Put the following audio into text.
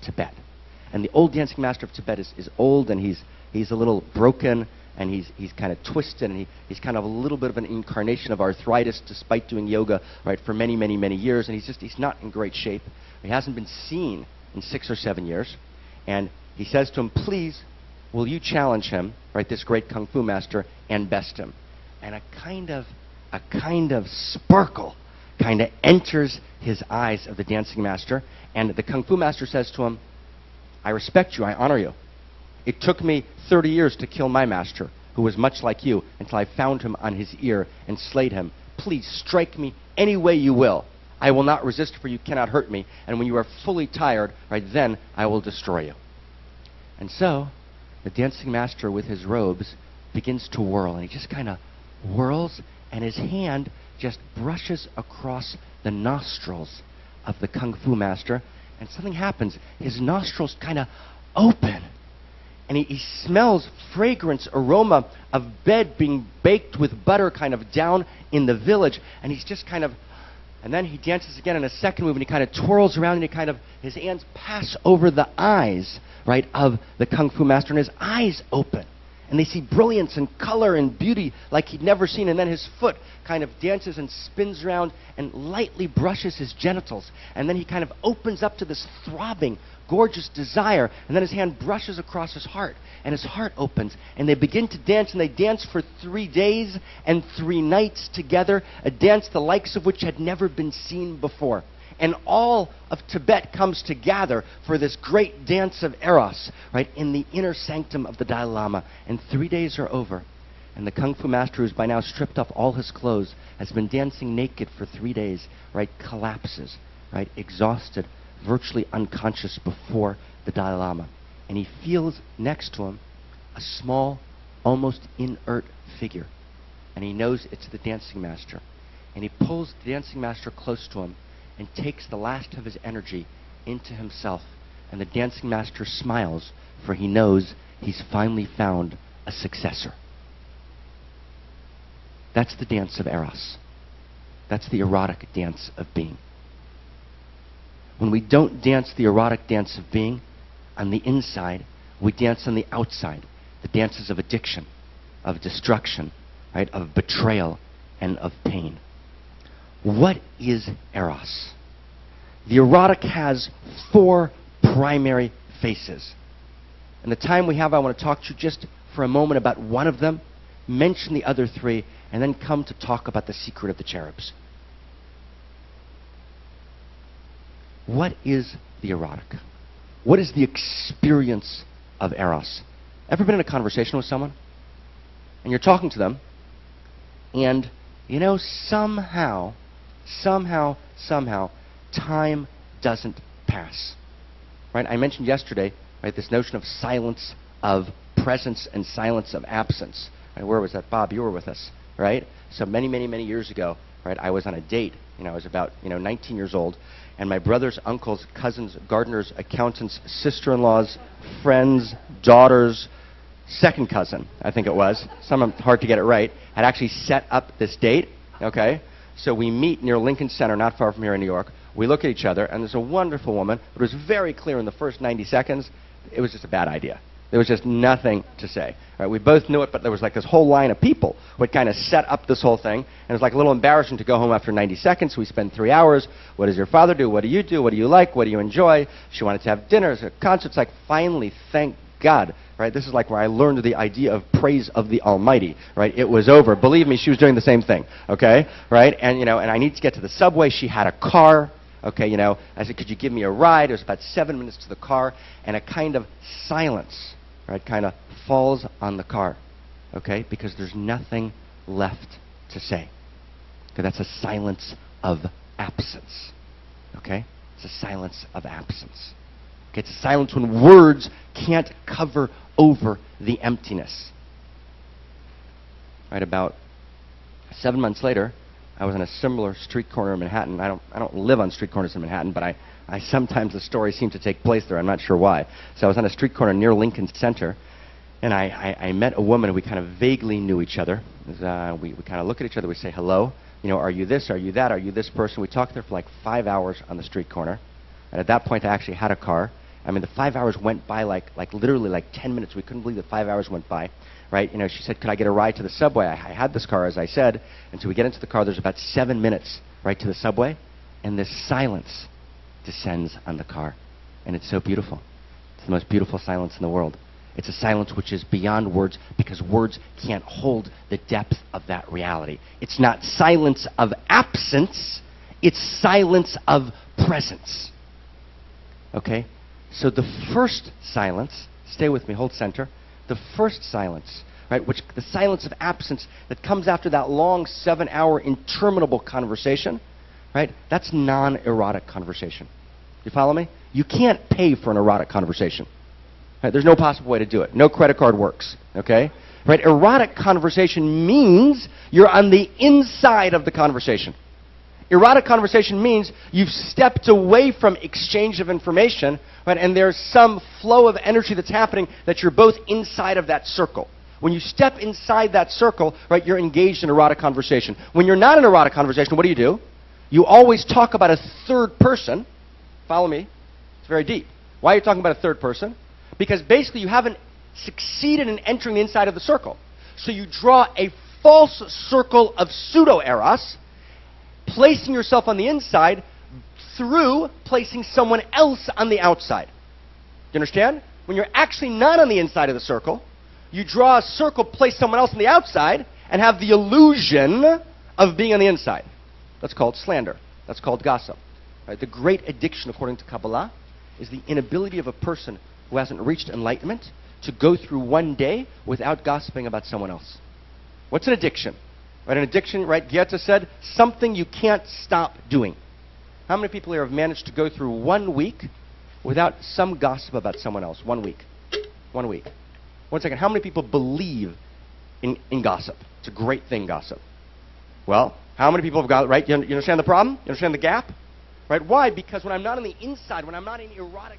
Tibet. And the old dancing master of Tibet is old, and he's a little broken, and he's kind of twisted, and he's kind of a little bit of an incarnation of arthritis despite doing yoga, right, for many, many, many years, and he's not in great shape. He hasn't been seen in 6 or 7 years. And he says to him, please, will you challenge him, right, this great kung fu master, and best him? And a kind of sparkle kind of enters his eyes of the dancing master, and the kung fu master says to him, I respect you, I honor you. It took me 30 years to kill my master, who was much like you, until I found him on his ear and slayed him. Please strike me any way you will. I will not resist, for you cannot hurt me. And when you are fully tired, right, then I will destroy you. And so, the dancing master with his robes begins to whirl, and he just kind of whirls, and his hand just brushes across the nostrils of the kung fu master, and something happens. His nostrils kind of open, and he smells fragrance, aroma of bread being baked with butter kind of down in the village, and he's just kind of, and then he dances again in a second move, and he kind of twirls around, and he kind of, his hands pass over the eyes, right, of the kung fu master, and his eyes open. And they see brilliance and color and beauty like he'd never seen. And then his foot kind of dances and spins around and lightly brushes his genitals. And then he kind of opens up to this throbbing, gorgeous desire. And then his hand brushes across his heart. And his heart opens. And they begin to dance. And they dance for 3 days and 3 nights together. A dance the likes of which had never been seen before. And all of Tibet comes to gather for this great dance of Eros, right, in the inner sanctum of the Dalai Lama. And 3 days are over. And the kung fu master, who's by now stripped off all his clothes, has been dancing naked for 3 days, right, collapses, right, exhausted, virtually unconscious before the Dalai Lama. And he feels next to him a small, almost inert figure. And he knows it's the dancing master. And he pulls the dancing master close to him and takes the last of his energy into himself. And the dancing master smiles, for he knows he's finally found a successor. That's the dance of Eros. That's the erotic dance of being. When we don't dance the erotic dance of being on the inside, we dance on the outside. The dances of addiction, of destruction, right, of betrayal, and of pain. What is Eros? The erotic has 4 primary faces. In the time we have, I want to talk to you just for a moment about one of them, mention the other 3, and then come to talk about the secret of the cherubs. What is the erotic? What is the experience of Eros? Ever been in a conversation with someone? And you're talking to them, and you know, somehow, time doesn't pass. Right? I mentioned yesterday, right, this notion of silence of presence and silence of absence. Right? Where was that? Bob, you were with us, right? So many, many, many years ago, right, I was on a date. I was about 19 years old, and my brother's uncles, cousins, gardeners, accountants, sister-in-laws, friends, daughters, second cousin, I think it was, hard to get it right, had actually set up this date, okay? So we meet near Lincoln Center, not far from here in New York. We look at each other, and there's a wonderful woman, but it was very clear in the first 90 seconds, it was just a bad idea. There was just nothing to say. Right? We both knew it, but there was like this whole line of people who had kind of set up this whole thing, and it was like a little embarrassing to go home after 90 seconds. We spend 3 hours. What does your father do? What do you do? What do you like? What do you enjoy? She wanted to have dinners, concerts. Like, finally, thank God. Right? This is like where I learned the idea of praise of the Almighty. Right? It was over. Believe me, she was doing the same thing. Okay? Right? And and I need to get to the subway. She had a car. Okay? I said, could you give me a ride? It was about 7 minutes to the car, and a kind of silence, right, kind of falls on the car. Okay? Because there's nothing left to say. Okay? That's a silence of absence. Okay? It's a silence of absence. Okay? It's a silence when words can't cover over the emptiness. Right, about 7 months later, I was on a similar street corner in Manhattan. I don't live on street corners in Manhattan, but I sometimes the stories seem to take place there. I'm not sure why. So I was on a street corner near Lincoln Center, and I met a woman, and we kind of vaguely knew each other. We kind of look at each other, we say hello. Are you this? Are you that? Are you this person? We talked there for like 5 hours on the street corner. And at that point, I actually had a car, I mean, the 5 hours went by like literally like 10 minutes. We couldn't believe that 5 hours went by, right? You know, she said, could I get a ride to the subway? I had this car, as I said, and so we get into the car. There's about 7 minutes, right, to the subway, and this silence descends on the car, and it's so beautiful. It's the most beautiful silence in the world. It's a silence which is beyond words, because words can't hold the depth of that reality. It's not silence of absence, it's silence of presence. Okay? So the first silence, stay with me, hold center. The first silence, right, which the silence of absence that comes after that long 7-hour interminable conversation, right, that's non-erotic conversation. You follow me? You can't pay for an erotic conversation. Right? There's no possible way to do it. No credit card works. Okay? Right? Erotic conversation means you're on the inside of the conversation. Erotic conversation means you've stepped away from exchange of information, right, and there's some flow of energy that's happening that you're both inside of that circle. When you step inside that circle, right, you're engaged in erotic conversation. When you're not in erotic conversation, what do? You always talk about a third person. Follow me? It's very deep. Why are you talking about a third person? Because basically you haven't succeeded in entering the inside of the circle. So you draw a false circle of pseudo-eros, placing yourself on the inside through placing someone else on the outside. Do you understand? When you're actually not on the inside of the circle, you draw a circle, place someone else on the outside, and have the illusion of being on the inside. That's called slander. That's called gossip. Right? The great addiction, according to Kabbalah, is the inability of a person who hasn't reached enlightenment to go through one day without gossiping about someone else. What's an addiction? Right, an addiction, right, Goethe said, something you can't stop doing. How many people here have managed to go through 1 week without some gossip about someone else? 1 week. 1 week. 1 second. How many people believe in gossip? It's a great thing, gossip. Well, how many people have got, right? You understand the problem? You understand the gap? Right? Why? Because when I'm not on the inside, when I'm not in erotic